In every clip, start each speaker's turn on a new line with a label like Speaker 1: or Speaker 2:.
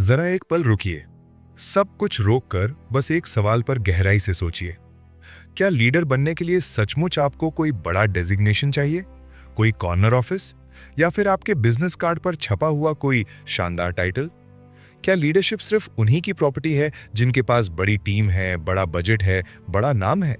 Speaker 1: जरा एक पल रुकिए। सब कुछ रोककर बस एक सवाल पर गहराई से सोचिए। क्या लीडर बनने के लिए सचमुच आपको कोई बड़ा डेजिग्नेशन चाहिए, कोई कॉर्नर ऑफिस, या फिर आपके बिजनेस कार्ड पर छपा हुआ कोई शानदार टाइटल? क्या लीडरशिप सिर्फ उन्हीं की प्रॉपर्टी है जिनके पास बड़ी टीम है, बड़ा बजट है, बड़ा नाम है?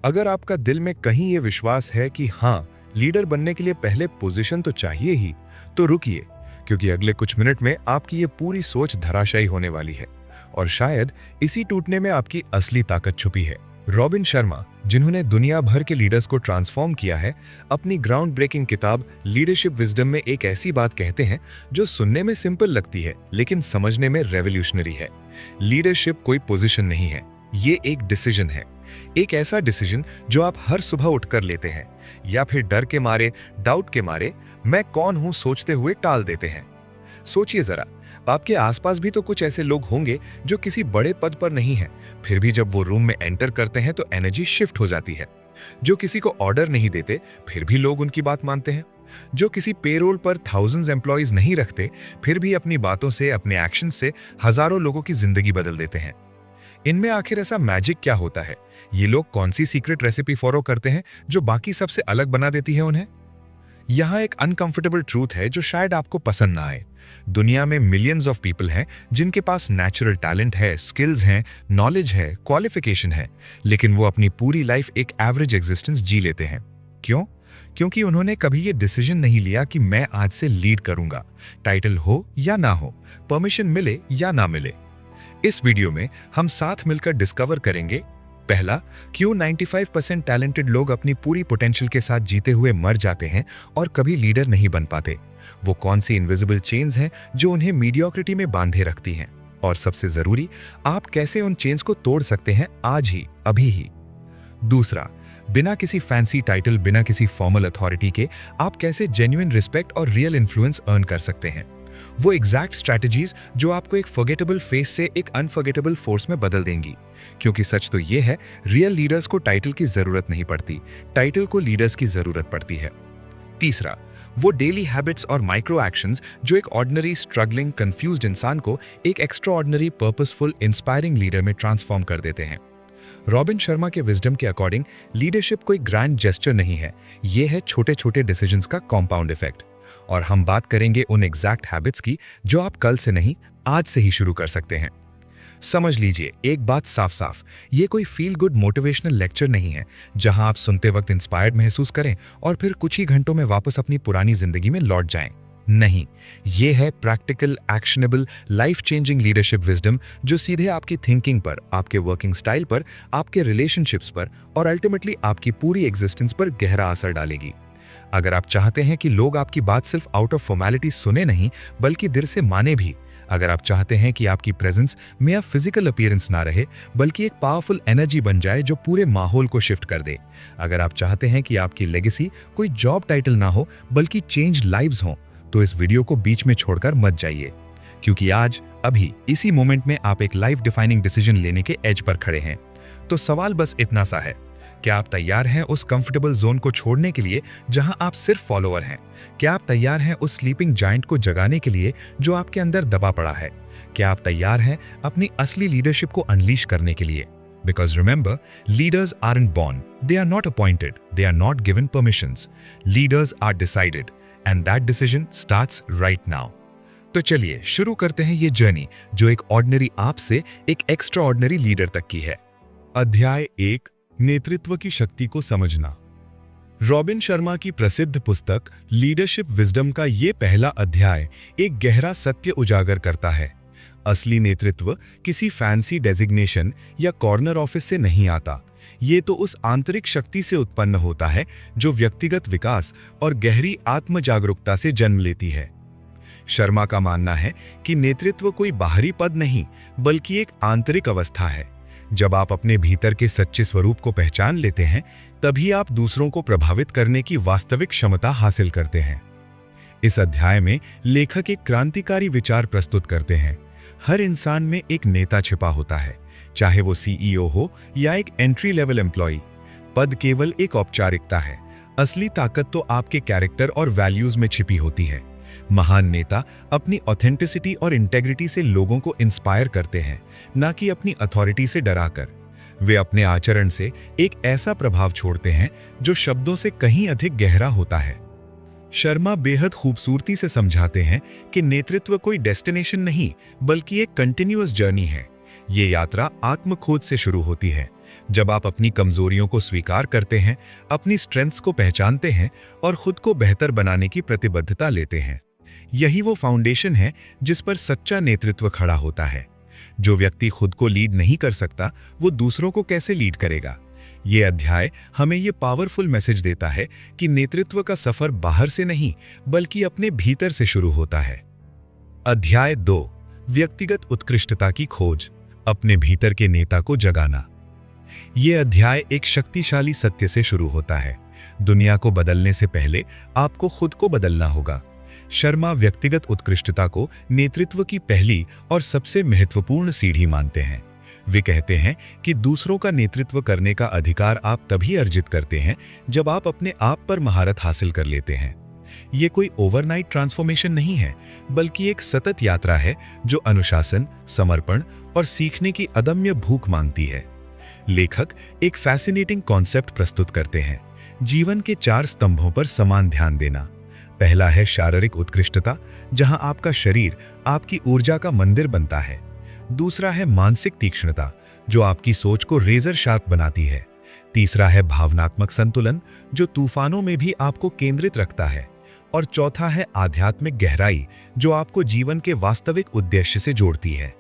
Speaker 1: अगर आपका दिल में कहीं ये विश्वास है कि हाँ, लीडर बनने के लिए पहले पोजीशन तो चाहिए ही, तो रुकिए, क्योंकि अगले कुछ मिनट में आपकी ये पूरी सोच धराशायी होने वाली है। और शायद इसी टूटने में आपकी असली ताकत छुपी है। रॉबिन शर्मा, जिन्होंने दुनिया भर के लीडर्स को ट्रांसफॉर्म किया है, अपनी ग्राउंड ब्रेकिंग किताब लीडरशिप विजडम में एक ऐसी बात कहते हैं जो सुनने में सिंपल लगती है लेकिन समझने में रेवोल्यूशनरी है। लीडरशिप कोई पोजीशन नहीं है, ये एक डिसीजन है। एक ऐसा डिसीजन जो आप हर सुबह उठकर लेते हैं, या फिर डर के मारे, डाउट के मारे, मैं कौन हूं सोचते हुए टाल देते हैं। सोचिए जरा, आपके आसपास भी तो कुछ ऐसे लोग होंगे जो किसी बड़े पद पर नहीं हैं, फिर भी जब वो रूम में एंटर करते हैं तो एनर्जी शिफ्ट हो जाती है। जो किसी को ऑर्डर नहीं देते, फिर भी लोग उनकी बात मानते हैं। जो किसी पेरोल पर थाउजेंड्स एम्प्लॉइज नहीं रखते, फिर भी अपनी बातों से, अपने एक्शन से हजारों लोगों की जिंदगी बदल देते हैं। इनमें आखिर ऐसा मैजिक क्या होता है? ये लोग कौन सी सीक्रेट रेसिपी फॉलो करते हैं जो बाकी सबसे अलग बना देती है उन्हें? यहाँ एक अनकंफर्टेबल ट्रूथ है जो शायद आपको पसंद ना आए। दुनिया में मिलियंस ऑफ पीपल हैं जिनके पास नेचुरल टैलेंट है, स्किल्स हैं, नॉलेज है, क्वालिफिकेशन है, लेकिन वो अपनी पूरी लाइफ एक एवरेज एग्जिस्टेंस जी लेते हैं। क्यों? क्योंकि उन्होंने कभी ये डिसीजन नहीं लिया कि मैं आज से लीड करूंगा, टाइटल हो या ना हो, परमिशन मिले या ना मिले। इस वीडियो में हम साथ मिलकर डिस्कवर करेंगे, पहला, क्यों 95% टैलेंटेड लोग अपनी पूरी पोटेंशियल के साथ जीते हुए मर जाते हैं और कभी लीडर नहीं बन पाते। वो कौन सी इनविजिबल चेन्स हैं जो उन्हें मीडियोक्रिटी में बांधे रखती हैं, और सबसे जरूरी, आप कैसे उन चेन्स को तोड़ सकते हैं आज ही, अभी ही। दूसरा, बिना किसी फैंसी टाइटल, बिना किसी फॉर्मल अथॉरिटी के आप कैसे जेन्युइन रिस्पेक्ट और रियल इन्फ्लुएंस अर्न कर सकते हैं। वो एग्जैक्ट स्ट्रैटेजीज जो आपको एक फॉरगेटेबल फेस से एक अनफॉरगेटेबल फोर्स में बदल देंगी। क्योंकि सच तो ये है, रियल लीडर्स को टाइटल की जरूरत नहीं पड़ती, टाइटल को लीडर्स की जरूरत पड़ती है। तीसरा, वो डेली हैबिट्स और माइक्रो एक्शंस जो एक ऑर्डिनरी, स्ट्रगलिंग, कंफ्यूज्ड इंसान को एक extra ordinary, purposeful, inspiring leader में ट्रांसफॉर्म कर देते हैं। रॉबिन शर्मा के विजडम के अकॉर्डिंग लीडरशिप कोई ग्रैंड जेस्चर नहीं है, ये है छोटे छोटे डिसीजंस का कॉम्पाउंड इफेक्ट। और हम बात करेंगे उन एग्जैक्ट हैबिट्स की जो आप कल से नहीं, आज से ही शुरू कर सकते हैं। समझ लीजिए, एक बात साफ साफ, ये कोई फील गुड मोटिवेशनल लेक्चर नहीं है जहां आप सुनते वक्त इंस्पायर्ड महसूस करें और फिर कुछ ही घंटों में वापस अपनी पुरानी जिंदगी में लौट जाएं। नहीं, ये है practical, actionable, life changing leadership wisdom जो सीधे आपकी थिंकिंग पर, आपके वर्किंग स्टाइल पर, आपके रिलेशनशिप्स पर और अल्टीमेटली आपकी पूरी एग्जिस्टेंस पर गहरा असर डालेगी। अगर आप चाहते हैं कि लोग आपकी बात सिर्फ आउट ऑफ फॉर्मेलिटी सुने नहीं बल्कि दिल से माने भी, अगर आप चाहते हैं कि आपकी प्रेजेंस में फिजिकल अपीयरेंस ना रहे बल्कि एक पावरफुल एनर्जी बन जाए जो पूरे माहौल को शिफ्ट कर दे, अगर आप चाहते हैं कि आपकी लेगेसी कोई जॉब टाइटल ना हो बल्कि चेंज लाइव्स हो, तो इस वीडियो को बीच में छोड़कर मत जाइए। क्योंकि आज, अभी, इसी मोमेंट में आप एक लाइफ डिफाइनिंग डिसीजन लेने के एज पर खड़े हैं। तो सवाल बस इतना सा है, क्या आप तैयार हैं उस कंफर्टेबल जोन को छोड़ने के लिए जहां आप सिर्फ फॉलोअर हैं? क्या आप तैयार हैं उस स्लीपिंग जायंट को जगाने के लिए जो आपके अंदर दबा पड़ा है? क्या आप तैयार हैं अपनी असली लीडरशिप को अनलीश करने के लिए? Because remember, leaders aren't born, they are not appointed, they are not given permissions. Leaders are decided, and that decision starts right now. तो चलिए शुरू करते हैं ये जर्नी जो एक ऑर्डिनरी आप से एक एक्स्ट्रा ऑर्डिनरी लीडर तक की है। अध्याय 1, नेतृत्व की शक्ति को समझना। रॉबिन शर्मा की प्रसिद्ध पुस्तक लीडरशिप विजडम का ये पहला अध्याय एक गहरा सत्य उजागर करता है। असली नेतृत्व किसी फैंसी डेजिग्नेशन या कॉर्नर ऑफिस से नहीं आता, ये तो उस आंतरिक शक्ति से उत्पन्न होता है जो व्यक्तिगत विकास और गहरी आत्म जागरूकता से जन्म लेती है। शर्मा का मानना है कि नेतृत्व कोई बाहरी पद नहीं बल्कि एक आंतरिक अवस्था है। जब आप अपने भीतर के सच्चे स्वरूप को पहचान लेते हैं, तभी आप दूसरों को प्रभावित करने की वास्तविक क्षमता हासिल करते हैं। इस अध्याय में लेखक एक क्रांतिकारी विचार प्रस्तुत करते हैं। हर इंसान में एक नेता छिपा होता है, चाहे वो सीईओ हो या एक एंट्री लेवल एम्प्लॉय। पद केवल एक औपचारिकता है, असली ताकत तो आपके कैरेक्टर और वैल्यूज में छिपी होती है। महान नेता अपनी ऑथेंटिसिटी और इंटेग्रिटी से लोगों को इंस्पायर करते हैं, ना कि अपनी अथॉरिटी से डराकर। वे अपने आचरण से एक ऐसा प्रभाव छोड़ते हैं जो शब्दों से कहीं अधिक गहरा होता है। शर्मा बेहद खूबसूरती से समझाते हैं कि नेतृत्व कोई डेस्टिनेशन नहीं, बल्कि एक कंटिन्यूअस जर्नी है। ये यात्रा आत्मखोज से शुरू होती है, जब आप अपनी कमजोरियों को स्वीकार करते हैं, अपनी स्ट्रेंथ्स को पहचानते हैं और खुद को बेहतर बनाने की प्रतिबद्धता लेते हैं। यही वो फाउंडेशन है जिस पर सच्चा नेतृत्व खड़ा होता है। जो व्यक्ति खुद को लीड नहीं कर सकता, वो दूसरों को कैसे लीड करेगा? ये अध्याय हमें ये पावरफुल मैसेज देता है कि नेतृत्व का सफर बाहर से नहीं, बल्कि अपने भीतर से शुरू होता है। अध्याय 2, व्यक्तिगत उत्कृष्टता की खोज, अपने भीतर के नेता को जगाना। यह अध्याय एक शक्तिशाली सत्य से शुरू होता है। दुनिया को बदलने से पहले आपको खुद को बदलना होगा। शर्मा व्यक्तिगत उत्कृष्टता को नेतृत्व की पहली और सबसे महत्वपूर्ण सीढ़ी मानते हैं। वे कहते हैं कि दूसरों का नेतृत्व करने का अधिकार आप तभी अर्जित करते हैं जब आप अपने आप पर महारत हासिल कर लेते हैं। ये कोई ओवरनाइट ट्रांसफॉर्मेशन नहीं है, बल्कि एक सतत यात्रा है जो अनुशासन, समर्पण और सीखने की अदम्य भूख मांगती है। लेखक एक फैसिनेटिंग कॉन्सेप्ट प्रस्तुत करते हैं, जीवन के 4 स्तंभों पर समान ध्यान देना। पहला है शारीरिक उत्कृष्टता, जहां आपका शरीर आपकी ऊर्जा का मंदिर बनता है। दूसरा है मानसिक तीक्ष्णता, जो आपकी सोच को रेजर शार्प बनाती है। तीसरा है भावनात्मक संतुलन, जो तूफानों में भी आपको केंद्रित रखता है। और चौथा है आध्यात्मिक गहराई, जो आपको जीवन के वास्तविक उद्देश्य से जोड़ती है।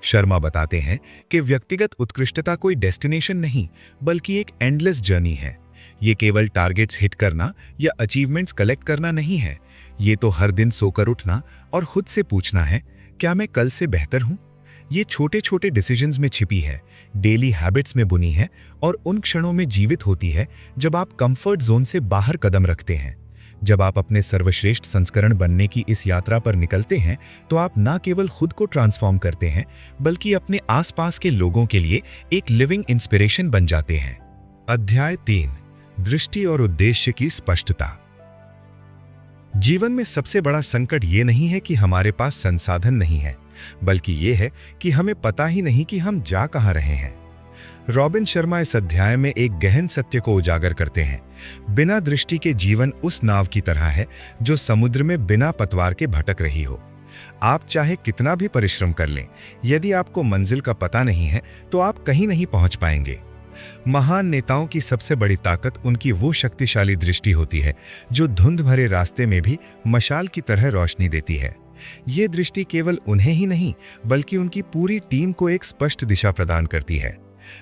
Speaker 1: शर्मा बताते हैं कि व्यक्तिगत उत्कृष्टता कोई डेस्टिनेशन नहीं, बल्कि एक एंडलेस जर्नी है। ये केवल टारगेट्स हिट करना या अचीवमेंट्स कलेक्ट करना नहीं है। ये तो हर दिन सोकर उठना और खुद से पूछना है, क्या मैं कल से बेहतर हूं? ये छोटे छोटे डिसीजंस में छिपी है, डेली हैबिट्स में बुनी है और उन क्षणों में जीवित होती है जब आप कंफर्ट जोन से बाहर कदम रखते हैं। जब आप अपने सर्वश्रेष्ठ संस्करण बनने की इस यात्रा पर निकलते हैं, तो आप न केवल खुद को ट्रांसफॉर्म करते हैं, बल्कि अपने आसपास के लोगों के लिए एक लिविंग इंस्पिरेशन बन जाते हैं। अध्याय 3, दृष्टि और उद्देश्य की स्पष्टता। जीवन में सबसे बड़ा संकट ये नहीं है कि हमारे पास संसाधन नहीं है, बल्कि ये है कि हमें पता ही नहीं कि हम जा कहां रहे हैं। रॉबिन शर्मा इस अध्याय में एक गहन सत्य को उजागर करते हैं। बिना दृष्टि के जीवन उस नाव की तरह है जो समुद्र में बिना पतवार के भटक रही हो। आप चाहे कितना भी परिश्रम कर लें, यदि आपको मंजिल का पता नहीं है तो आप कहीं नहीं पहुंच पाएंगे। महान नेताओं की सबसे बड़ी ताकत उनकी वो शक्तिशाली दृष्टि होती है जो धुंध भरे रास्ते में भी मशाल की तरह रोशनी देती है। ये दृष्टि केवल उन्हें ही नहीं, बल्कि उनकी पूरी टीम को एक स्पष्ट दिशा प्रदान करती है।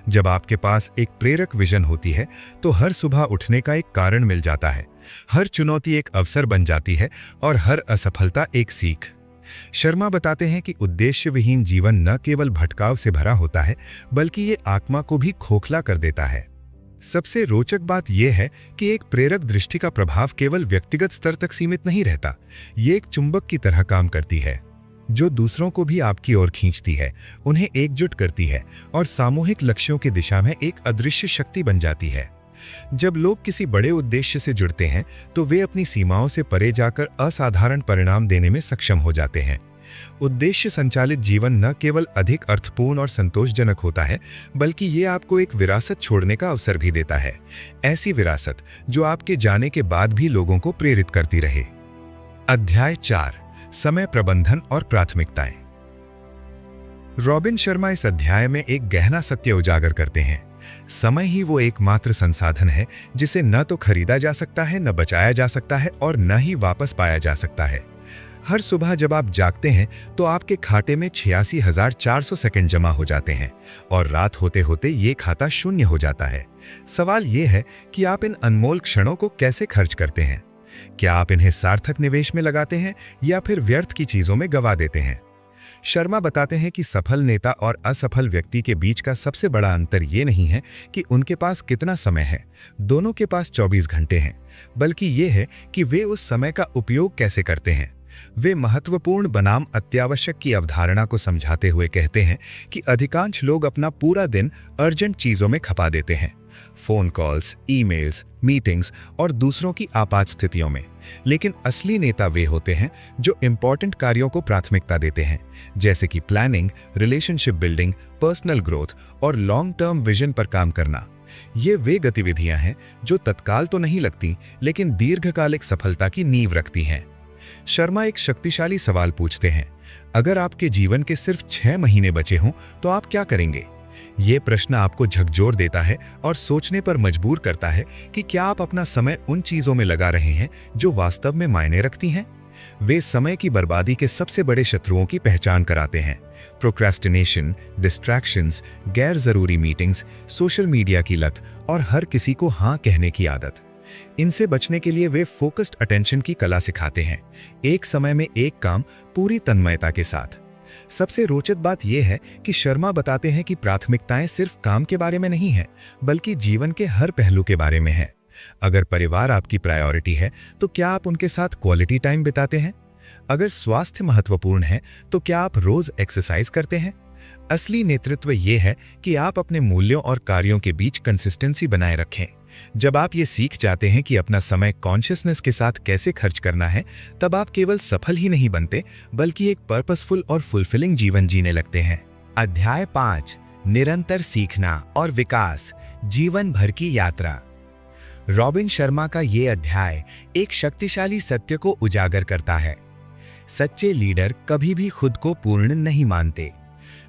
Speaker 1: जब आपके पास एक प्रेरक विजन होती है, तो हर सुबह उठने का एक कारण मिल जाता है, हर चुनौती एक अवसर बन जाती है और हर असफलता एक सीख। शर्मा बताते हैं कि उद्देश्य विहीन जीवन न केवल भटकाव से भरा होता है, बल्कि ये आत्मा को भी खोखला कर देता है। सबसे रोचक बात यह है कि एक प्रेरक दृष्टि का प्रभाव केवल व्यक्तिगत स्तर तक सीमित नहीं रहता। ये एक चुंबक की तरह काम करती है, जो दूसरों को भी आपकी ओर खींचती है, उन्हें एकजुट करती है और सामूहिक लक्ष्यों की दिशा में एक अदृश्य शक्ति बन जाती है। जब लोग किसी बड़े उद्देश्य से जुड़ते हैं, तो वे अपनी सीमाओं से परे जाकर असाधारण परिणाम देने में सक्षम हो जाते हैं। उद्देश्य संचालित जीवन न केवल अधिक अर्थपूर्ण और संतोषजनक होता है, बल्कि ये आपको एक विरासत छोड़ने का अवसर भी देता है। ऐसी विरासत जो आपके जाने के बाद भी लोगों को प्रेरित करती रहे। अध्याय 4, समय प्रबंधन और प्राथमिकताएं। रॉबिन शर्मा इस अध्याय में एक गहना सत्य उजागर करते हैं। समय ही वो एकमात्र संसाधन है जिसे न तो खरीदा जा सकता है, न बचाया जा सकता है और न ही वापस पाया जा सकता है। हर सुबह जब आप जागते हैं तो आपके खाते में 86,400 सेकंड जमा हो जाते हैं और रात होते होते ये खाता शून्य हो जाता है। सवाल ये है कि आप इन अनमोल क्षणों को कैसे खर्च करते हैं? क्या आप इन्हें सार्थक निवेश में लगाते हैं या फिर व्यर्थ की चीजों में गवा देते हैं? शर्मा बताते हैं कि सफल नेता और असफल व्यक्ति के बीच का सबसे बड़ा अंतर ये नहीं है कि उनके पास कितना समय है, दोनों के पास 24 घंटे हैं, बल्कि ये है कि वे उस समय का उपयोग कैसे करते हैं। वे महत्वपूर्ण बनाम अत्यावश्यक की अवधारणा को समझाते हुए कहते हैं कि अधिकांश लोग अपना पूरा दिन अर्जेंट चीजों में खपा देते हैं
Speaker 2: फोन कॉल्स, ईमेल्स, मीटिंग्स और दूसरों की आपात स्थितियों में। लेकिन असली नेता वे होते हैं जो इंपॉर्टेंट कार्यों को प्राथमिकता देते हैं, जैसे कि planning, relationship building, personal growth और लॉन्ग टर्म विजन पर काम करना। ये वे गतिविधियां हैं जो तत्काल तो नहीं लगती, लेकिन दीर्घकालिक सफलता की नींव रखती हैं। शर्मा एक शक्तिशाली सवाल पूछते हैं, अगर आपके जीवन के सिर्फ 6 महीने बचे हों तो आप क्या करेंगे? ये प्रश्न आपको झकझोर देता है और सोचने पर मजबूर करता है कि क्या आप अपना समय उन चीजों में लगा रहे हैं जो वास्तव में मायने रखती हैं। वे समय की बर्बादी के सबसे बड़े शत्रुओं की पहचान कराते हैं: प्रोक्रेस्टिनेशन, डिस्ट्रैक्शंस, गैर जरूरी मीटिंग्स, सोशल मीडिया की लत और हर किसी को हाँ कहने की आदत। इनसे बचने के लिए वे फोकस्ड अटेंशन की कला सिखाते हैं, एक समय में एक काम पूरी तन्मयता के साथ। सबसे रोचक बात यह है कि शर्मा बताते हैं कि प्राथमिकताएं सिर्फ काम के बारे में नहीं है, बल्कि जीवन के हर पहलू के बारे में है। अगर परिवार आपकी प्रायोरिटी है तो क्या आप उनके साथ क्वालिटी टाइम बिताते हैं? अगर स्वास्थ्य महत्वपूर्ण है तो क्या आप रोज एक्सरसाइज करते हैं? असली नेतृत्व ये है कि आप अपने मूल्यों और कार्यों के बीच कंसिस्टेंसी बनाए रखें। जब आप ये सीख जाते हैं कि अपना समय कॉन्शियसनेस के साथ कैसे खर्च करना है, तब आप केवल सफल ही नहीं बनते, बल्कि एक पर्पसफुल और फुलफिलिंग जीवन जीने लगते हैं। अध्याय 5, निरंतर सीखना और विकास, जीवन भर की यात्रा। रॉबिन शर्मा का ये अध्याय एक शक्तिशाली सत्य को उजागर करता है। सच्चे लीडर कभी भी खुद को पूर्ण नहीं मानते।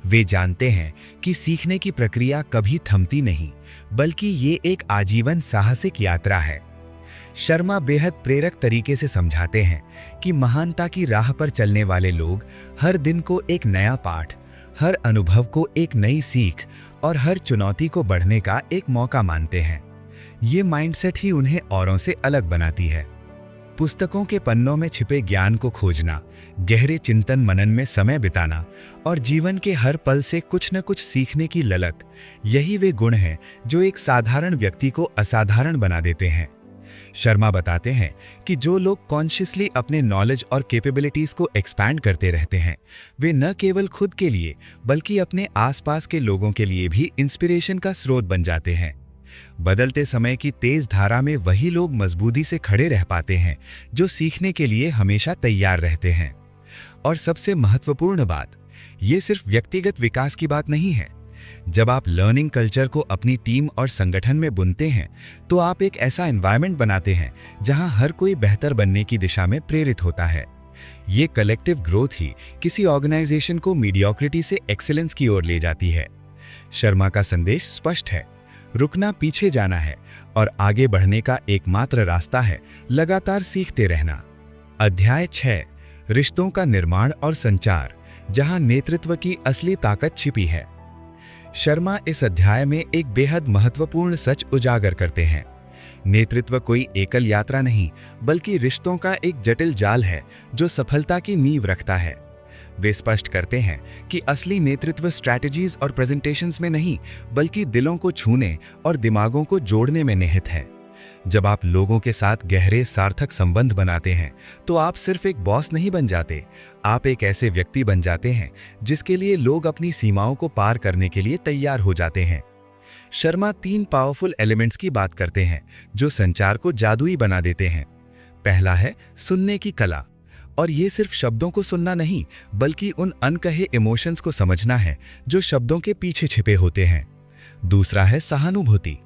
Speaker 2: वे जानते हैं कि सीखने की प्रक्रिया कभी थमती नहीं, बल्कि ये एक आजीवन साहसिक यात्रा है। शर्मा बेहद प्रेरक तरीके से समझाते हैं कि महानता की राह पर चलने वाले लोग हर दिन को एक नया पाठ, हर अनुभव को एक नई सीख और हर चुनौती को बढ़ने का एक मौका मानते हैं। ये माइंडसेट ही उन्हें औरों से अलग बनाती है। पुस्तकों के पन्नों में छिपे ज्ञान को खोजना, गहरे चिंतन मनन में समय बिताना और जीवन के हर पल से कुछ न कुछ सीखने की ललक, यही वे गुण हैं जो एक साधारण व्यक्ति को असाधारण बना देते हैं। शर्मा बताते हैं कि जो लोग कॉन्शियसली अपने नॉलेज और कैपेबिलिटीज को एक्सपैंड करते रहते हैं, वे न केवल खुद के लिए बल्कि अपने आसपास के लोगों के लिए भी इंस्पिरेशन का स्रोत बन जाते हैं। बदलते समय की तेज धारा में वही लोग मजबूती से खड़े रह पाते हैं जो सीखने के लिए हमेशा तैयार रहते हैं। और सबसे महत्वपूर्ण बात, ये सिर्फ व्यक्तिगत विकास की बात नहीं है। जब आप लर्निंग कल्चर को अपनी टीम और संगठन में बुनते हैं, तो आप एक ऐसा एनवायरनमेंट बनाते हैं जहां हर कोई बेहतर बनने की दिशा में प्रेरित होता है। ये कलेक्टिव ग्रोथ ही किसी ऑर्गेनाइजेशन को मीडियोक्रिटी से एक्सीलेंस की ओर ले जाती है। शर्मा का संदेश स्पष्ट है, रुकना पीछे जाना है और आगे बढ़ने का एकमात्र रास्ता है लगातार सीखते रहना। अध्याय 6, रिश्तों का निर्माण और संचार, जहां नेतृत्व की असली ताकत छिपी है। शर्मा इस अध्याय में एक बेहद महत्वपूर्ण सच उजागर करते हैं। नेतृत्व कोई एकल यात्रा नहीं, बल्कि रिश्तों का एक जटिल जाल है जो सफलता की नींव रखता है। वे स्पष्ट करते हैं कि असली नेतृत्व स्ट्रैटेजीज और प्रेजेंटेशंस में नहीं, बल्कि दिलों को छूने और दिमागों को जोड़ने में निहित है। जब आप लोगों के साथ गहरे सार्थक संबंध बनाते हैं, तो आप सिर्फ एक बॉस नहीं बन जाते, आप एक ऐसे व्यक्ति बन जाते हैं जिसके लिए लोग अपनी सीमाओं को पार करने के लिए तैयार हो जाते हैं। शर्मा 3 पावरफुल एलिमेंट्स की बात करते हैं जो संचार को जादुई बना देते हैं। पहला है सुनने की कला, और ये सिर्फ शब्दों को सुनना नहीं, बल्कि उन अनकहे इमोशंस को समझना है जो शब्दों के पीछे छिपे होते हैं। दूसरा है सहानुभूति,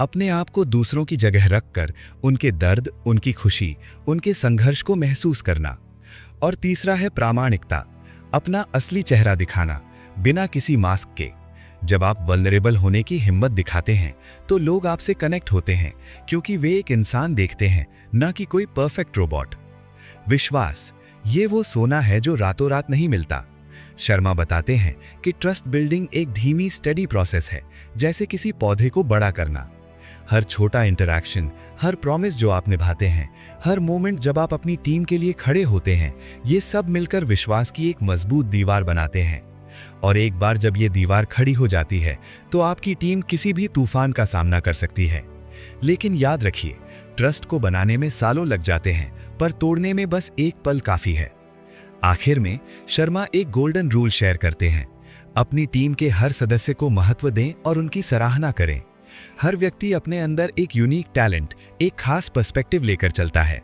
Speaker 2: अपने आप को दूसरों की जगह रखकर उनके दर्द, उनकी खुशी, उनके संघर्ष को महसूस करना। और तीसरा है प्रामाणिकता, अपना असली चेहरा दिखाना बिना किसी मास्क के। जब आप वल्नरेबल होने की हिम्मत दिखाते हैं, तो लोग आपसे कनेक्ट होते हैं, क्योंकि वे एक इंसान देखते हैं, न कि कोई परफेक्ट रोबोट। विश्वास, ये वो सोना है जो रातों रात नहीं मिलता। शर्मा बताते हैं कि ट्रस्ट बिल्डिंग एक धीमी स्टडी प्रोसेस है, जैसे किसी पौधे को बड़ा करना। हर छोटा इंटरैक्शन, हर प्रॉमिस जो आप निभाते हैं, हर मोमेंट जब आप अपनी टीम के लिए खड़े होते हैं, ये सब मिलकर विश्वास की एक मजबूत दीवार बनाते हैं। और एक बार जब ये दीवार खड़ी हो जाती है, तो आपकी टीम किसी भी तूफान का सामना कर सकती है। लेकिन याद रखिए, ट्रस्ट को बनाने में सालों लग जाते हैं, पर तोड़ने में बस एक पल काफी है। आखिर में शर्मा एक गोल्डन रूल शेयर करते हैं, अपनी टीम के हर सदस्य को महत्व दें और उनकी सराहना करें। हर व्यक्ति अपने अंदर एक यूनिक टैलेंट, एक खास पर्सपेक्टिव लेकर चलता है।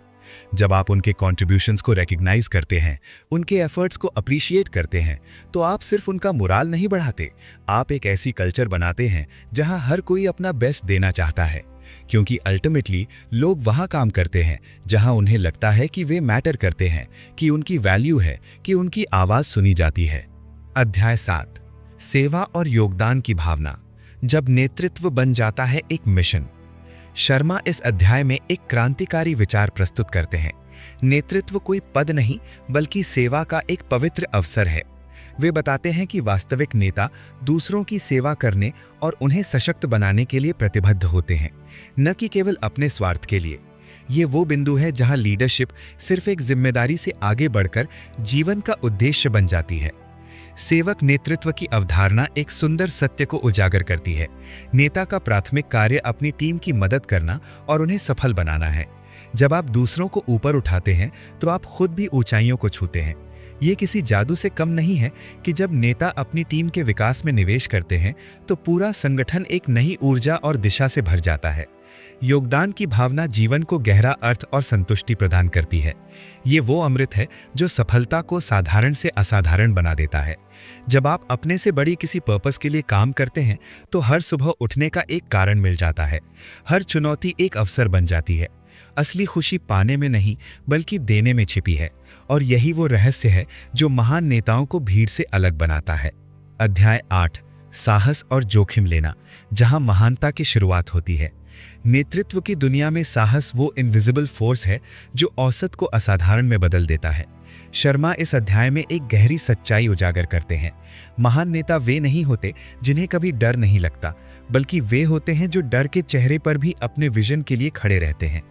Speaker 2: जब आप उनके कॉन्ट्रीब्यूशंस को रिकॉग्नाइज करते हैं, उनके एफर्ट्स को अप्रिशिएट करते हैं, तो आप सिर्फ उनका मोराल नहीं बढ़ाते, आप एक ऐसी कल्चर बनाते हैं जहां हर कोई अपना बेस्ट देना चाहता है। क्योंकि अल्टीमेटली लोग वहां काम करते हैं जहां उन्हें लगता है कि वे मैटर करते हैं, कि उनकी वैल्यू है, कि उनकी आवाज सुनी जाती है। अध्याय 7, सेवा और योगदान की भावना, जब नेतृत्व बन जाता है एक मिशन। शर्मा इस अध्याय में एक क्रांतिकारी विचार प्रस्तुत करते हैं। नेतृत्व कोई पद नहीं, बल्कि सेवा का एक पवित्र अवसर है। वे बताते हैं कि वास्तविक नेता दूसरों की सेवा करने और उन्हें सशक्त बनाने के लिए प्रतिबद्ध होते हैं, न कि केवल अपने स्वार्थ के लिए। ये वो बिंदु है जहां लीडरशिप सिर्फ एक जिम्मेदारी से आगे बढ़कर जीवन का उद्देश्य बन जाती है। सेवक नेतृत्व की अवधारणा एक सुंदर सत्य को उजागर करती है। नेता का प्राथमिक कार्य अपनी टीम की मदद करना और उन्हें सफल बनाना है। जब आप दूसरों को ऊपर उठाते हैं तो आप खुद भी ऊंचाइयों को छूते हैं। ये किसी जादू से कम नहीं है कि जब नेता अपनी टीम के विकास में निवेश करते हैं तो पूरा संगठन एक नई ऊर्जा और दिशा से भर जाता है। योगदान की भावना जीवन को गहरा अर्थ और संतुष्टि प्रदान करती है। ये वो अमृत है जो सफलता को साधारण से असाधारण बना देता है। जब आप अपने से बड़ी किसी पर्पस के लिए काम करते हैं तो हर सुबह उठने का एक कारण मिल जाता है, हर चुनौती एक अवसर बन जाती है। असली खुशी पाने में नहीं, बल्कि देने में छिपी है, और यही वो रहस्य है जो महान नेताओं को भीड़ से अलग बनाता है। अध्याय 8, साहस और जोखिम लेना, जहां महानता की शुरुआत होती है। नेतृत्व की दुनिया में साहस वो इनविजिबल फोर्स है जो औसत को असाधारण में बदल देता है। शर्मा इस अध्याय में एक गहरी सच्चाई उजागर करते हैं। महान नेता वे नहीं होते जिन्हें कभी डर नहीं लगता, बल्कि वे होते हैं जो डर के चेहरे पर भी अपने विजन के लिए खड़े रहते हैं।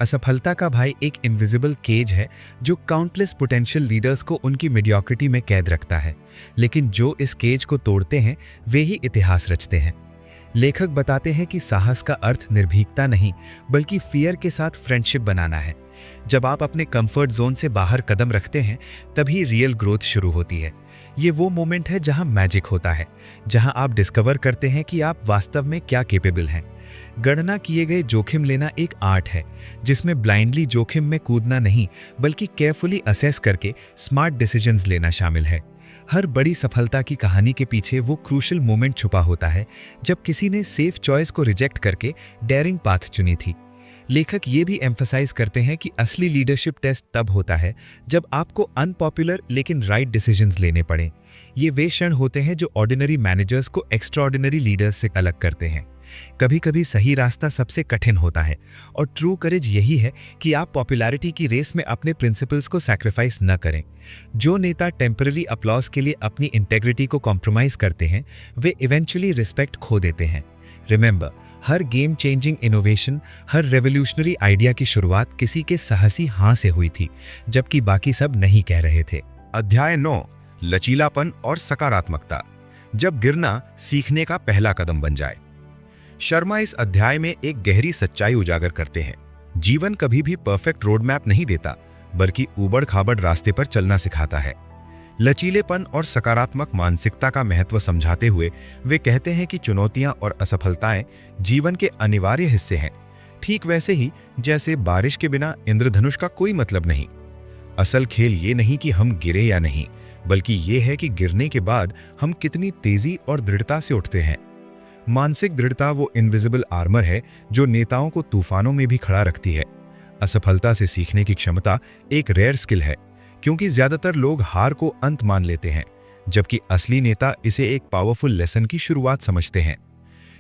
Speaker 2: असफलता का भय एक इनविजिबल केज है जो काउंटलेस पोटेंशियल लीडर्स को उनकी मीडियोक्रिटी में कैद रखता है, लेकिन जो इस केज को तोड़ते हैं वे ही इतिहास रचते हैं। लेखक बताते हैं कि साहस का अर्थ निर्भीकता नहीं, बल्कि फियर के साथ फ्रेंडशिप बनाना है। जब आप अपने कंफर्ट जोन से बाहर कदम रखते हैं तभी रियल ग्रोथ शुरू होती है। ये वो मोमेंट है जहां मैजिक होता है, जहां आप डिस्कवर करते हैं कि आप वास्तव में क्या कैपेबल हैं। गणना किए गए जोखिम लेना एक आर्ट है, जिसमें ब्लाइंडली जोखिम में कूदना नहीं, बल्कि केयरफुली असेस करके स्मार्ट डिसीजंस लेना शामिल है। हर बड़ी सफलता की कहानी के पीछे वो क्रूशल मोमेंट छुपा होता है जब किसी ने सेफ चॉइस को रिजेक्ट करके डेयरिंग पाथ चुनी थी। लेखक ये भी एम्फसाइज करते हैं कि असली लीडरशिप टेस्ट तब होता है जब आपको अनपॉपुलर लेकिन राइट डिसीजंस लेने पड़े। ये वे क्षण होते हैं जो ऑर्डिनरी मैनेजर्स को एक्स्ट्राऑर्डिनरी लीडर्स से अलग करते हैं। कभी कभी सही रास्ता सबसे कठिन होता है, और ट्रू करेज यही है कि आप पॉपुलैरिटी की रेस में अपने प्रिंसिपल्स को सैक्रिफाइस न करें। जो नेता टेम्पररी अपलॉज के लिए अपनी इंटेग्रिटी को कॉम्प्रोमाइज करते हैं वे इवेंचुअली रिस्पेक्ट खो देते हैं। रिमेंबर, हर गेम चेंजिंग इनोवेशन, हर रेवोल्यूशनरी आइडिया की शुरुआत किसी के साहसी हाँ से हुई थी, जबकि बाकी सब नहीं कह रहे थे।
Speaker 1: अध्याय 9, लचीलापन और सकारात्मकता, जब गिरना सीखने का पहला कदम बन जाए। शर्मा इस अध्याय में एक गहरी सच्चाई उजागर करते हैं। जीवन कभी भी परफेक्ट रोड मैप नहीं देता, बल्कि उबड़ खाबड़ रास्ते पर चलना सिखाता है। लचीलेपन और सकारात्मक मानसिकता का महत्व समझाते हुए वे कहते हैं कि चुनौतियां और असफलताएं जीवन के अनिवार्य हिस्से हैं, ठीक वैसे ही जैसे बारिश के बिना इंद्रधनुष का कोई मतलब नहीं। असल खेल ये नहीं कि हम गिरे या नहीं, बल्कि ये है कि गिरने के बाद हम कितनी तेजी और दृढ़ता से उठते हैं। मानसिक दृढ़ता वो इनविजिबल आर्मर है जो नेताओं को तूफानों में भी खड़ा रखती है। असफलता से सीखने की क्षमता एक रेयर स्किल है, क्योंकि ज्यादातर लोग हार को अंत मान लेते हैं, जबकि असली नेता इसे एक पावरफुल लेसन की शुरुआत समझते हैं।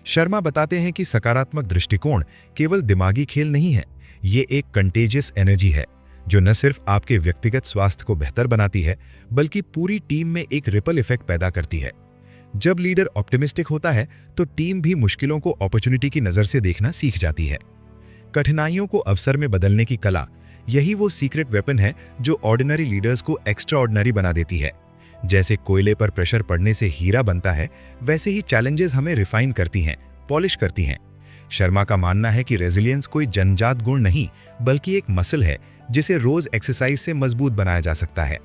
Speaker 1: शर्मा बताते हैं कि सकारात्मक दृष्टिकोण केवल दिमागी खेल नहीं है, ये एक कंटेजियस एनर्जी है जो न सिर्फ आपके व्यक्तिगत स्वास्थ्य को बेहतर बनाती है, बल्कि पूरी टीम में एक रिपल इफेक्ट पैदा करती है। जब लीडर ऑप्टिमिस्टिक होता है तो टीम भी मुश्किलों को अपॉर्चुनिटी की नजर से देखना सीख जाती है। कठिनाइयों को अवसर में बदलने की कला, यही वो सीक्रेट वेपन है जो ऑर्डिनरी लीडर्स को एक्स्ट्रा ऑर्डिनरी बना देती है। जैसे कोयले पर प्रेशर पड़ने से हीरा बनता है, वैसे ही चैलेंजेस हमें रिफाइन करती हैं, पॉलिश करती हैं। शर्मा का मानना है कि रेजिलियंस कोई जन्मजात गुण नहीं, बल्कि एक मसल है जिसे रोज एक्सरसाइज से मजबूत बनाया जा सकता है।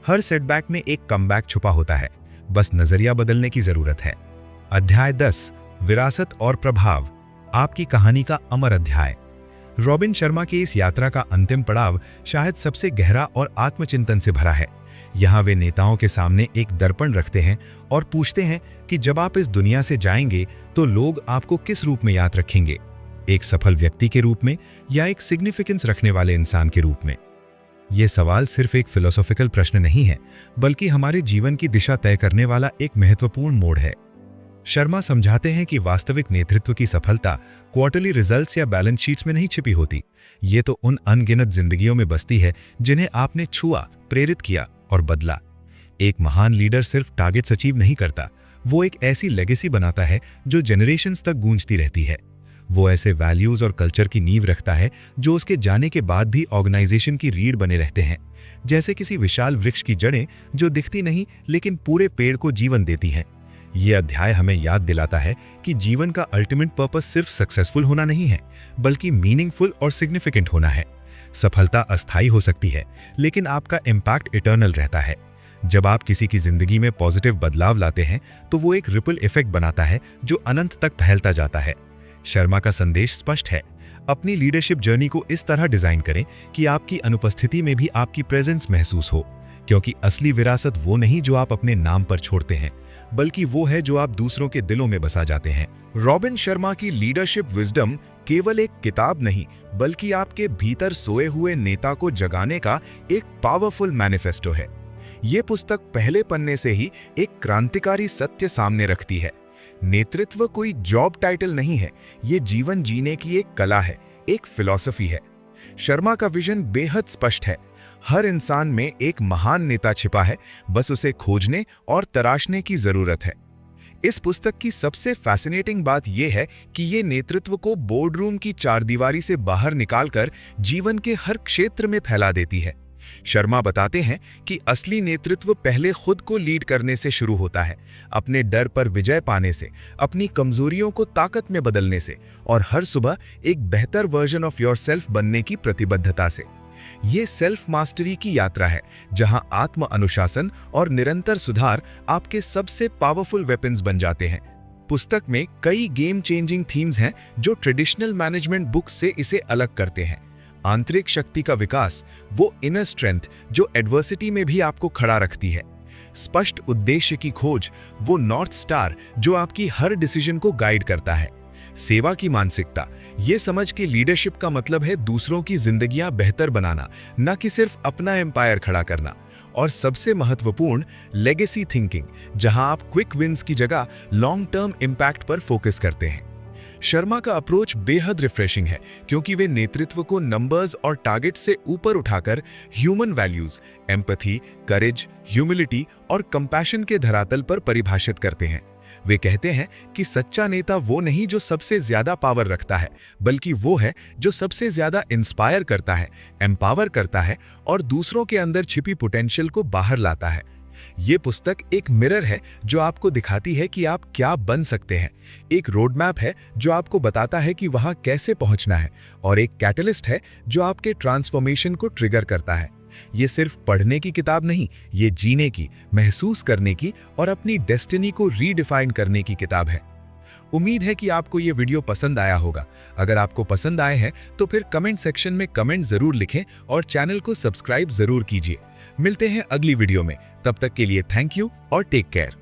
Speaker 1: हर सेटबैक में एक कमबैक छुपा होता है, बस नजरिया बदलने की जरूरत है। अध्याय 10,
Speaker 2: विरासत और प्रभाव, आपकी कहानी का अमर अध्याय। रॉबिन शर्मा की इस यात्रा का अंतिम पड़ाव शायद सबसे गहरा और आत्मचिंतन से भरा है। यहाँ वे नेताओं के सामने एक दर्पण रखते हैं और पूछते हैं कि जब आप इस दुनिया से जाएंगे तो लोग आपको किस रूप में याद रखेंगे, एक सफल व्यक्ति के रूप में या एक सिग्निफिकेंस रखने वाले इंसान के रूप में। ये सवाल सिर्फ एक फिलोसॉफिकल प्रश्न नहीं है, बल्कि हमारे जीवन की दिशा तय करने वाला एक महत्वपूर्ण मोड़ है। शर्मा समझाते हैं कि वास्तविक नेतृत्व की सफलता क्वार्टरली रिजल्ट्स या बैलेंस शीट्स में नहीं छिपी होती। ये तो उन अनगिनत जिंदगियों में बसती है जिन्हें आपने छुआ, प्रेरित किया और बदला। एक महान लीडर सिर्फ टारगेट्स अचीव नहीं करता, वो एक ऐसी लेगेसी बनाता है जो जेनरेशंस तक गूंजती रहती है। वो ऐसे वैल्यूज और कल्चर की नींव रखता है जो उसके जाने के बाद भी ऑर्गेनाइजेशन की रीढ़ बने रहते हैं, जैसे किसी विशाल वृक्ष की जड़ें जो दिखती नहीं लेकिन पूरे पेड़ को जीवन देती हैं। ये अध्याय हमें याद दिलाता है कि जीवन का अल्टीमेट पर्पस सिर्फ सक्सेसफुल होना नहीं है, बल्कि मीनिंगफुल और सिग्निफिकेंट होना है। सफलता अस्थायी हो सकती है, लेकिन आपका इम्पैक्ट इटर्नल रहता है। जब आप किसी की जिंदगी में पॉजिटिव बदलाव लाते हैं तो वो एक रिपल इफेक्ट बनाता है जो अनंत तक फैलता जाता है। शर्मा का संदेश स्पष्ट है, अपनी लीडरशिप जर्नी को इस तरह डिजाइन करें कि आपकी अनुपस्थिति में भी आपकी प्रेजेंस महसूस हो, क्योंकि असली विरासत वो नहीं जो आप अपने नाम पर छोड़ते हैं, बल्कि वो है जो आप दूसरों के दिलों में बसा जाते हैं।
Speaker 1: रॉबिन शर्मा की लीडरशिप विजडम केवल एक किताब नहीं, बल्कि आपके भीतर सोए हुए नेता को जगाने का एक पावरफुल मैनिफेस्टो है। ये पुस्तक पहले पन्ने से ही एक क्रांतिकारी सत्य सामने रखती है। नेतृत्व कोई जॉब टाइटल नहीं है, ये जीवन जीने की एक कला है, एक फिलॉसफी है। शर्मा का विजन बेहद स्पष्ट है। हर इंसान में एक महान नेता छिपा है, बस उसे खोजने और तराशने की जरूरत है। इस पुस्तक की सबसे फैसिनेटिंग बात यह है कि ये नेतृत्व को बोर्डरूम की चारदीवारी से बाहर निकालकर जीवन के हर क्षेत्र में फैला देती है। शर्मा बताते हैं कि असली नेतृत्व पहले खुद को लीड करने से शुरू होता है, अपने डर पर विजय पाने से, अपनी कमजोरियों को ताकत में बदलने से और हर सुबह एक बेहतर वर्जन ऑफ योरसेल्फ बनने की प्रतिबद्धता से। ये सेल्फ मास्टरी की यात्रा है, जहां आत्म अनुशासन और निरंतर सुधार आपके सबसे पावरफुल वेपन्स बन जाते हैं। पुस्तक में कई गेम चेंजिंग थीम्स हैं जो ट्रेडिशनल मैनेजमेंट बुक्स से इसे अलग करते हैं। आंतरिक शक्ति का विकास, वो इनर स्ट्रेंथ जो एडवर्सिटी में भी आपको खड़ा रखती है। स्पष्ट उद्देश्य की खोज, वो नॉर्थ स्टार जो आपकी हर डिसीजन को गाइड करता है। सेवा की मानसिकता, ये समझ के लीडरशिप का मतलब है दूसरों की जिंदगियां बेहतर बनाना, न कि सिर्फ अपना एम्पायर खड़ा करना। और सबसे महत्वपूर्ण, लेगेसी थिंकिंग, जहां आप क्विक विंस की जगह लॉन्ग टर्म इम्पैक्ट पर फोकस करते हैं। शर्मा का अप्रोच बेहद रिफ्रेशिंग है, क्योंकि वे नेतृत्व को नंबर्स और टारगेट से ऊपर उठाकर ह्यूमन वैल्यूज, एम्पैथी, करेज, ह्यूमिलिटी और कंपैशन के धरातल पर परिभाषित करते हैं। वे कहते हैं कि सच्चा नेता वो नहीं जो सबसे ज्यादा पावर रखता है, बल्कि वो है जो सबसे ज्यादा इंस्पायर करता है, एम्पावर करता है और दूसरों के अंदर छिपी पोटेंशियल को बाहर लाता है। ये पुस्तक एक मिरर है जो आपको दिखाती है कि आप क्या बन सकते हैं, एक रोड मैप है जो आपको बताता है कि वहां कैसे पहुंचना है, और एक कैटलिस्ट है जो आपके ट्रांसफॉर्मेशन को ट्रिगर करता है। ये सिर्फ पढ़ने की किताब नहीं, ये जीने की, महसूस करने की और अपनी डेस्टिनी को रीडिफाइन करने की किताब है। उम्मीद है कि आपको ये वीडियो पसंद आया होगा। अगर आपको पसंद आए हैं तो फिर कमेंट सेक्शन में कमेंट जरूर लिखें और चैनल को सब्सक्राइब जरूर कीजिए। मिलते हैं अगली वीडियो में, तब तक के लिए थैंक यू और टेक केयर।